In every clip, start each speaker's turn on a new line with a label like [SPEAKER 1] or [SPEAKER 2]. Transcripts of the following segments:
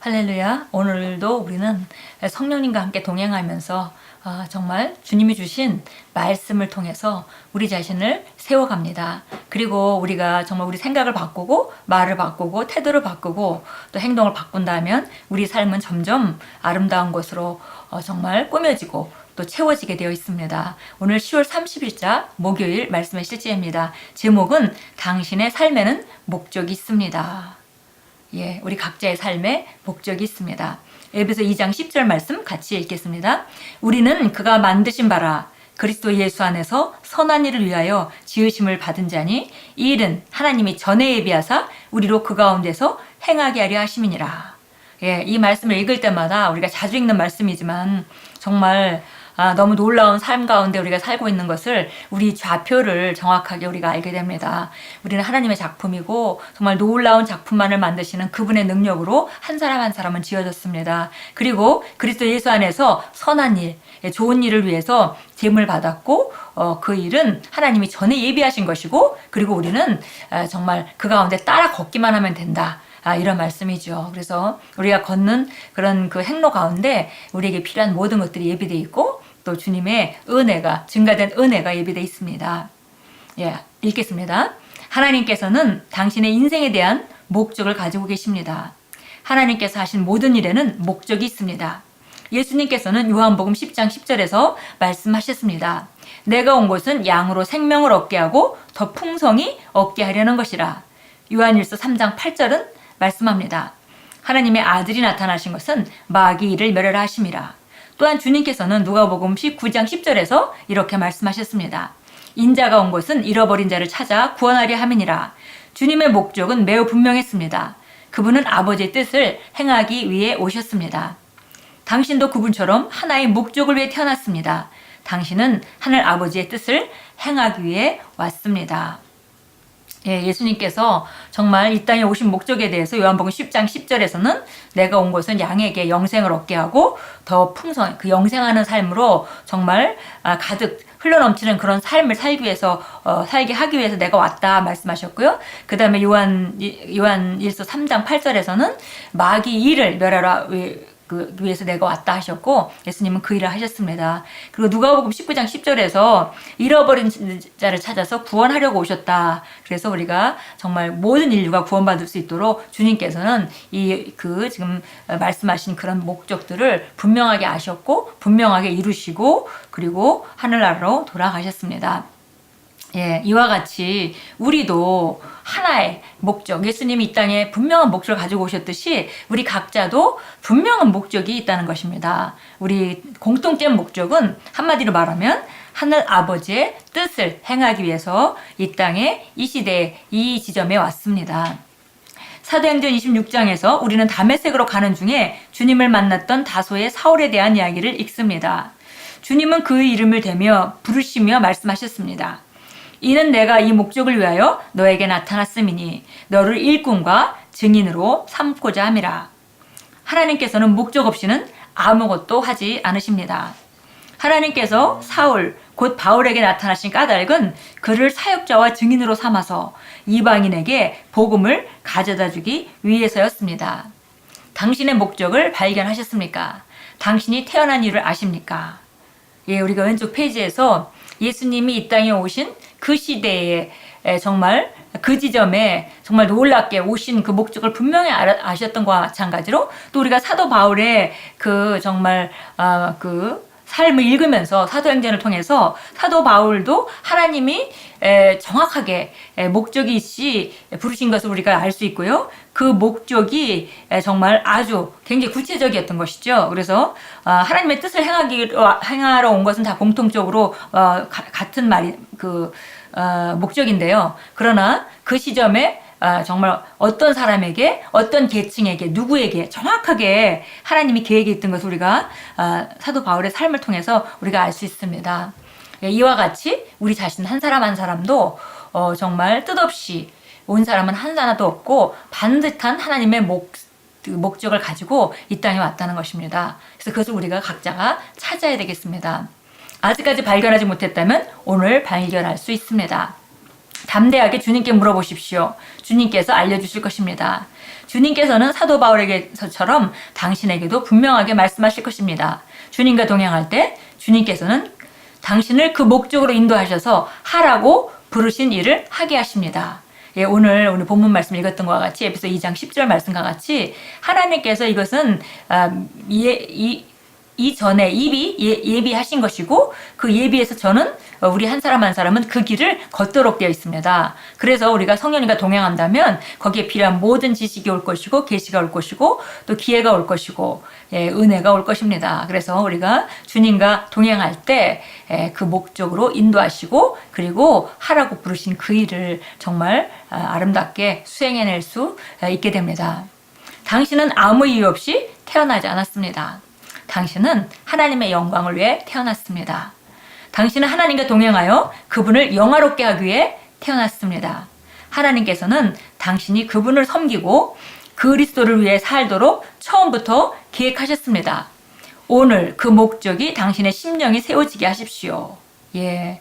[SPEAKER 1] 할렐루야. 오늘도 우리는 성령님과 함께 동행하면서 정말 주님이 주신 말씀을 통해서 우리 자신을 세워갑니다. 그리고 우리가 정말 우리 생각을 바꾸고 말을 바꾸고 태도를 바꾸고 또 행동을 바꾼다면 우리 삶은 점점 아름다운 것으로 정말 꾸며지고 또 채워지게 되어 있습니다. 오늘 10월 30일자 목요일 말씀의 실제입니다. 제목은 당신의 삶에는 목적이 있습니다. 우리 각자의 삶에 목적이 있습니다. 에베소 2장 10절 말씀 같이 읽겠습니다. 우리는 그가 만드신 바라 그리스도 예수 안에서 선한 일을 위하여 지으심을 받은 자니 이 일은 하나님이 전에 예비하사 우리로 그 가운데서 행하게 하려 하심이니라. 이 말씀을 읽을 때마다 우리가 자주 읽는 말씀이지만 정말 너무 놀라운 삶 가운데 우리가 살고 있는 것을 우리 좌표를 정확하게 우리가 알게 됩니다. 우리는 하나님의 작품이고 정말 놀라운 작품만을 만드시는 그분의 능력으로 한 사람 한 사람은 지어졌습니다. 그리고 그리스도 예수 안에서 선한 일, 좋은 일을 위해서 제물 받았고 그 일은 하나님이 전에 예비하신 것이고 그리고 우리는 정말 그 가운데 따라 걷기만 하면 된다. 이런 말씀이죠. 그래서 우리가 걷는 그런 그 행로 가운데 우리에게 필요한 모든 것들이 예비되어 있고 또 주님의 은혜가 증가된 은혜가 예비되어 있습니다. 읽겠습니다. 하나님께서는 당신의 인생에 대한 목적을 가지고 계십니다. 하나님께서 하신 모든 일에는 목적이 있습니다. 예수님께서는 요한복음 10장 10절에서 말씀하셨습니다. 내가 온 것은 양으로 생명을 얻게 하고 더 풍성히 얻게 하려는 것이라. 요한일서 3장 8절은 말씀합니다. 하나님의 아들이 나타나신 것은 마귀 일을 멸하라 하심이라. 또한 주님께서는 누가복음 19장 10절에서 이렇게 말씀하셨습니다. 인자가 온 것은 잃어버린 자를 찾아 구원하려 함이니라. 주님의 목적은 매우 분명했습니다. 그분은 아버지의 뜻을 행하기 위해 오셨습니다. 당신도 그분처럼 하나의 목적을 위해 태어났습니다. 당신은 하늘 아버지의 뜻을 행하기 위해 왔습니다. 예수님께서 정말 이 땅에 오신 목적에 대해서 요한복음 10장 10절에서는 내가 온 것은 양에게 영생을 얻게 하고 더 풍성, 그 영생하는 삶으로 정말 가득 흘러넘치는 그런 삶을 살기 위해서 살게 하기 위해서 내가 왔다 말씀하셨고요. 그 다음에 요한일서 3장 8절에서는 마귀 일을 멸하라 위해서 내가 왔다 하셨고 예수님은 그 일을 하셨습니다. 그리고 누가복음 19장 10절에서 잃어버린 자를 찾아서 구원하려고 오셨다. 그래서 우리가 정말 모든 인류가 구원받을 수 있도록 주님께서는 지금 말씀하신 그런 목적들을 분명하게 아셨고 분명하게 이루시고 그리고 하늘나라로 돌아가셨습니다. 이와 같이 우리도 하나의 목적, 예수님이 이 땅에 분명한 목적을 가지고 오셨듯이 우리 각자도 분명한 목적이 있다는 것입니다. 우리 공통된 목적은 한마디로 말하면 하늘 아버지의 뜻을 행하기 위해서 이 땅에 이 시대에 이 지점에 왔습니다. 사도행전 26장에서 우리는 다메섹으로 가는 중에 주님을 만났던 다소의 사울에 대한 이야기를 읽습니다. 주님은 그 이름을 대며 부르시며 말씀하셨습니다. 이는 내가 이 목적을 위하여 너에게 나타났음이니 너를 일꾼과 증인으로 삼고자 함이라. 하나님께서는 목적 없이는 아무것도 하지 않으십니다. 하나님께서 사울 곧 바울에게 나타나신 까닭은 그를 사역자와 증인으로 삼아서 이방인에게 복음을 가져다 주기 위해서였습니다. 당신의 목적을 발견하셨습니까? 당신이 태어난 이유를 아십니까? 우리가 왼쪽 페이지에서 예수님이 이 땅에 오신 그 시대에 정말 그 지점에 정말 놀랍게 오신 그 목적을 분명히 아셨던 것과 마찬가지로 또 우리가 사도 바울의 그 정말 그 삶을 읽으면서 사도행전을 통해서 사도 바울도 하나님이 정확하게 목적이 있이 부르신 것을 우리가 알 수 있고요. 그 목적이 정말 아주 굉장히 구체적이었던 것이죠. 그래서 하나님의 뜻을 행하러 온 것은 다 공통적으로 같은 말이 목적인데요. 그러나 그 시점에 정말 어떤 사람에게 어떤 계층에게 누구에게 정확하게 하나님이 계획이 있던 것을 우리가 사도 바울의 삶을 통해서 우리가 알 수 있습니다. 이와 같이 우리 자신 한 사람 한 사람도 정말 뜻없이 온 사람은 하나도 없고 반듯한 하나님의 목적을 가지고 이 땅에 왔다는 것입니다. 그래서 그것을 우리가 각자가 찾아야 되겠습니다. 아직까지 발견하지 못했다면 오늘 발견할 수 있습니다. 담대하게 주님께 물어보십시오. 주님께서 알려주실 것입니다. 주님께서는 사도 바울에게서처럼 당신에게도 분명하게 말씀하실 것입니다. 주님과 동행할 때 주님께서는 당신을 그 목적으로 인도하셔서 하라고 부르신 일을 하게 하십니다. 예, 오늘 본문 말씀 읽었던 것과 같이 에베소 2장 10절 말씀과 같이 하나님께서 이것은 이전에 예비하신 것이고 그 예비에서 저는 우리 한 사람 한 사람은 그 길을 걷도록 되어 있습니다. 그래서 우리가 성령님과 동행한다면 거기에 필요한 모든 지식이 올 것이고 계시가 올 것이고 또 기회가 올 것이고 은혜가 올 것입니다. 그래서 우리가 주님과 동행할 때 그 목적으로 인도하시고 그리고 하라고 부르신 그 일을 정말 아름답게 수행해낼 수 있게 됩니다. 당신은 아무 이유 없이 태어나지 않았습니다. 당신은 하나님의 영광을 위해 태어났습니다. 당신은 하나님과 동행하여 그분을 영화롭게 하기 위해 태어났습니다. 하나님께서는 당신이 그분을 섬기고 그리스도를 위해 살도록 처음부터 계획하셨습니다. 오늘 그 목적이 당신의 심령이 세워지게 하십시오. 예,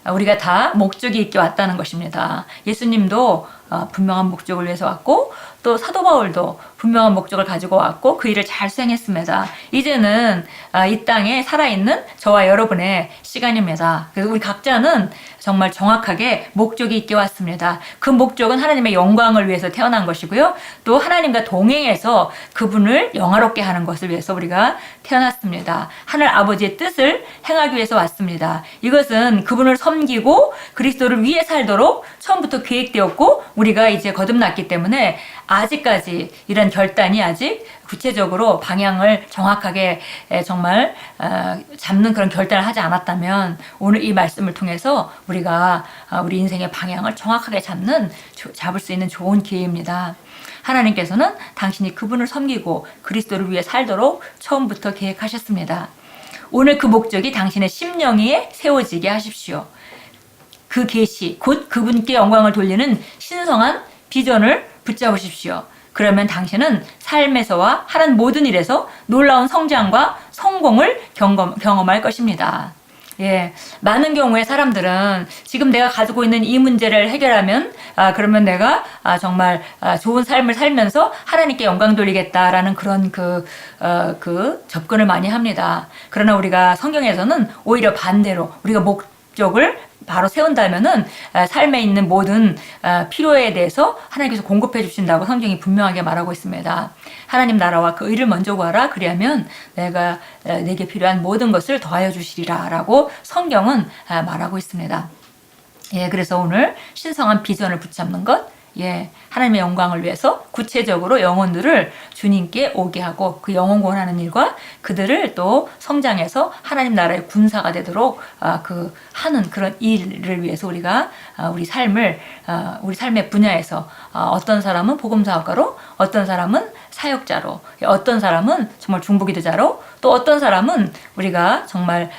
[SPEAKER 1] 우리가 다 목적이 있게 왔다는 것입니다. 예수님도 분명한 목적을 위해서 왔고 또 사도 바울도 분명한 목적을 가지고 왔고 그 일을 잘 수행했습니다. 이제는 이 땅에 살아있는 저와 여러분의 시간입니다. 그래서 우리 각자는 정말 정확하게 목적이 있게 왔습니다. 그 목적은 하나님의 영광을 위해서 태어난 것이고요. 또 하나님과 동행해서 그분을 영화롭게 하는 것을 위해서 우리가 태어났습니다. 하늘 아버지의 뜻을 행하기 위해서 왔습니다. 이것은 그분을 섬기고 그리스도를 위해 살도록 처음부터 계획되었고 우리가 이제 거듭났기 때문에 아직까지 이런 결단이 아직 구체적으로 방향을 정확하게 정말 잡는 그런 결단을 하지 않았다면 오늘 이 말씀을 통해서 우리가 우리 인생의 방향을 정확하게 잡을 수 있는 좋은 기회입니다. 하나님께서는 당신이 그분을 섬기고 그리스도를 위해 살도록 처음부터 계획하셨습니다. 오늘 그 목적이 당신의 심령에 세워지게 하십시오. 그 계시, 곧 그분께 영광을 돌리는 신성한 비전을 붙잡으십시오. 그러면 당신은 삶에서와 하는 모든 일에서 놀라운 성장과 성공을 경험할 것입니다. 예, 많은 경우에 사람들은 지금 내가 가지고 있는 이 문제를 해결하면 그러면 내가 정말 좋은 삶을 살면서 하나님께 영광 돌리겠다라는 그런 그 접근을 많이 합니다. 그러나 우리가 성경에서는 오히려 반대로 우리가 목적을 바로 세운다면은 삶에 있는 모든 필요에 대해서 하나님께서 공급해 주신다고 성경이 분명하게 말하고 있습니다. 하나님 나라와 그 의를 먼저 구하라. 그리하면 내게 필요한 모든 것을 더하여 주시리라 라고 성경은 말하고 있습니다. 예, 그래서 오늘 신성한 비전을 붙잡는 것, 예, 하나님의 영광을 위해서 구체적으로 영혼들을 주님께 오게 하고 그 영혼 구원하는 일과 그들을 또 성장해서 하나님 나라의 군사가 되도록 하는 그런 일을 위해서 우리가 우리 삶의 분야에서 어떤 사람은 복음사역가로, 어떤 사람은 사역자로, 어떤 사람은 정말 중보기도자로, 또 어떤 사람은 우리가 정말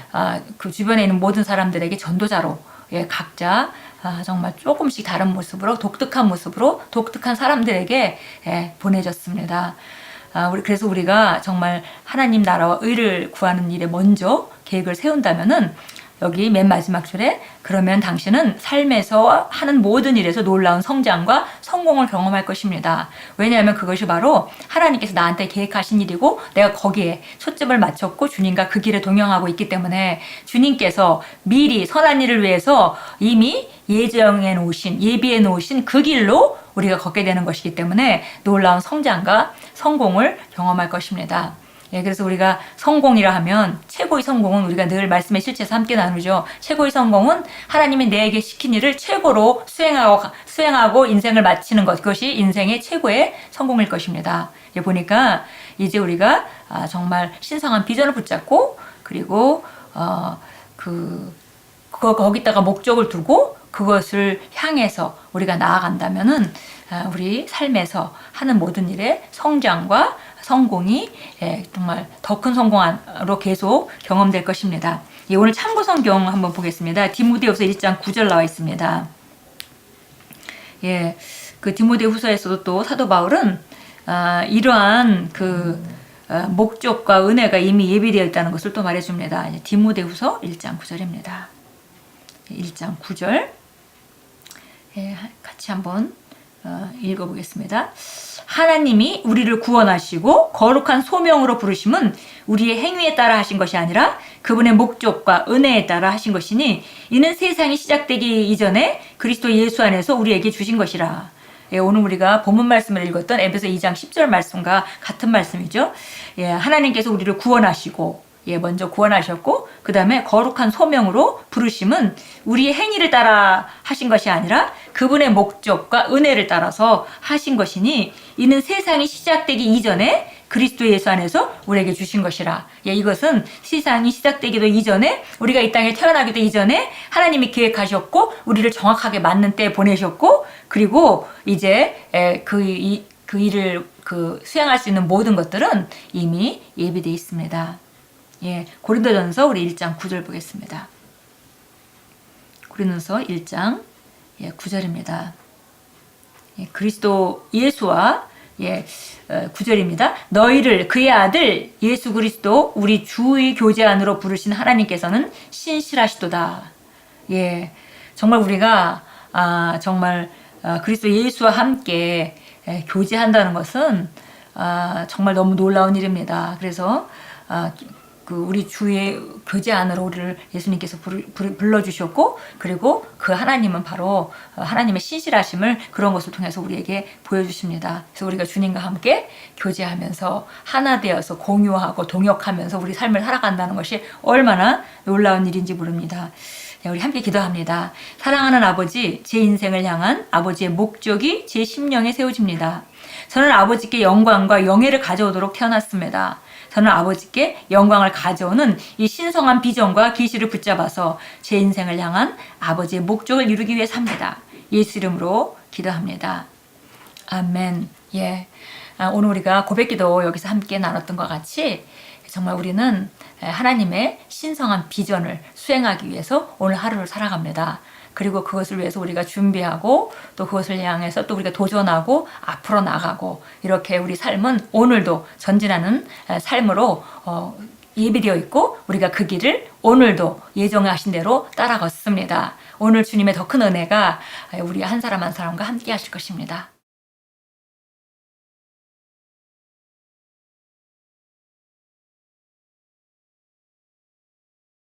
[SPEAKER 1] 그 주변에 있는 모든 사람들에게 전도자로, 예, 각자 정말 조금씩 다른 모습으로 독특한 사람들에게 보내졌습니다. 그래서 우리가 정말 하나님 나라와 의를 구하는 일에 먼저 계획을 세운다면은 여기 맨 마지막 줄에 그러면 당신은 삶에서 하는 모든 일에서 놀라운 성장과 성공을 경험할 것입니다. 왜냐하면 그것이 바로 하나님께서 나한테 계획하신 일이고 내가 거기에 초점을 맞췄고 주님과 그 길에 동행하고 있기 때문에 주님께서 미리 선한 일을 위해서 이미 예비해 놓으신 그 길로 우리가 걷게 되는 것이기 때문에 놀라운 성장과 성공을 경험할 것입니다. 예, 그래서 우리가 성공이라 하면 최고의 성공은 우리가 늘 말씀의 실체에서 함께 나누죠. 최고의 성공은 하나님이 내게 시킨 일을 최고로 수행하고 인생을 마치는 것. 그것이 인생의 최고의 성공일 것입니다. 예, 보니까 이제 우리가 정말 신성한 비전을 붙잡고 그리고 거기다가 목적을 두고 그것을 향해서 우리가 나아간다면은 우리 삶에서 하는 모든 일에 성장과 성공이 정말 더 큰 성공으로 계속 경험될 것입니다. 오늘 참고 성경 한번 보겠습니다. 디모데후서 1장 9절 나와 있습니다. 예, 그 디모데후서에서도 또 사도 바울은 이러한 목적과 은혜가 이미 예비되어 있다는 것을 또 말해줍니다. 디모데후서 1장 9절입니다. 1장 9절 같이 한번 읽어보겠습니다. 하나님이 우리를 구원하시고 거룩한 소명으로 부르심은 우리의 행위에 따라 하신 것이 아니라 그분의 목적과 은혜에 따라 하신 것이니 이는 세상이 시작되기 이전에 그리스도 예수 안에서 우리에게 주신 것이라. 예, 오늘 우리가 본문 말씀을 읽었던 에베소 2장 10절 말씀과 같은 말씀이죠. 예, 하나님께서 우리를 구원하시고 먼저 구원하셨고 그 다음에 거룩한 소명으로 부르심은 우리의 행위를 따라 하신 것이 아니라 그분의 목적과 은혜를 따라서 하신 것이니 이는 세상이 시작되기 이전에 그리스도 예수 안에서 우리에게 주신 것이라. 이것은 세상이 시작되기도 이전에 우리가 이 땅에 태어나기도 이전에 하나님이 계획하셨고 우리를 정확하게 맞는 때에 보내셨고 그리고 이제 그 일을 수행할 수 있는 모든 것들은 이미 예비되어 있습니다. 고린도전서 우리 1장 9절 보겠습니다. 고린도전서 1장 9절입니다. 그리스도 예수와 9절입니다. 너희를 그의 아들 예수 그리스도 우리 주의 교제 안으로 부르신 하나님께서는 신실하시도다. 정말 우리가 정말 그리스도 예수와 함께 교제한다는 것은 정말 너무 놀라운 일입니다. 그래서 우리 주의 교제 안으로 우리를 예수님께서 불러주셨고 그리고 그 하나님은 바로 하나님의 신실하심을 그런 것을 통해서 우리에게 보여주십니다. 그래서 우리가 주님과 함께 교제하면서 하나 되어서 공유하고 동역하면서 우리 삶을 살아간다는 것이 얼마나 놀라운 일인지 모릅니다. 우리 함께 기도합니다. 사랑하는 아버지, 제 인생을 향한 아버지의 목적이 제 심령에 세워집니다. 저는 아버지께 영광과 영예를 가져오도록 태어났습니다. 저는 아버지께 영광을 가져오는 이 신성한 비전과 계시를 붙잡아서 제 인생을 향한 아버지의 목적을 이루기 위해 삽니다. 예수 이름으로 기도합니다. 아멘. 오늘 우리가 고백기도 여기서 함께 나눴던 것 같이 정말 우리는 하나님의 신성한 비전을 수행하기 위해서 오늘 하루를 살아갑니다. 그리고 그것을 위해서 우리가 준비하고 또 그것을 향해서 또 우리가 도전하고 앞으로 나가고 이렇게 우리 삶은 오늘도 전진하는 삶으로 예비되어 있고 우리가 그 길을 오늘도 예정하신 대로 따라 걷습니다. 오늘 주님의 더 큰 은혜가 우리 한 사람 한 사람과 함께 하실 것입니다.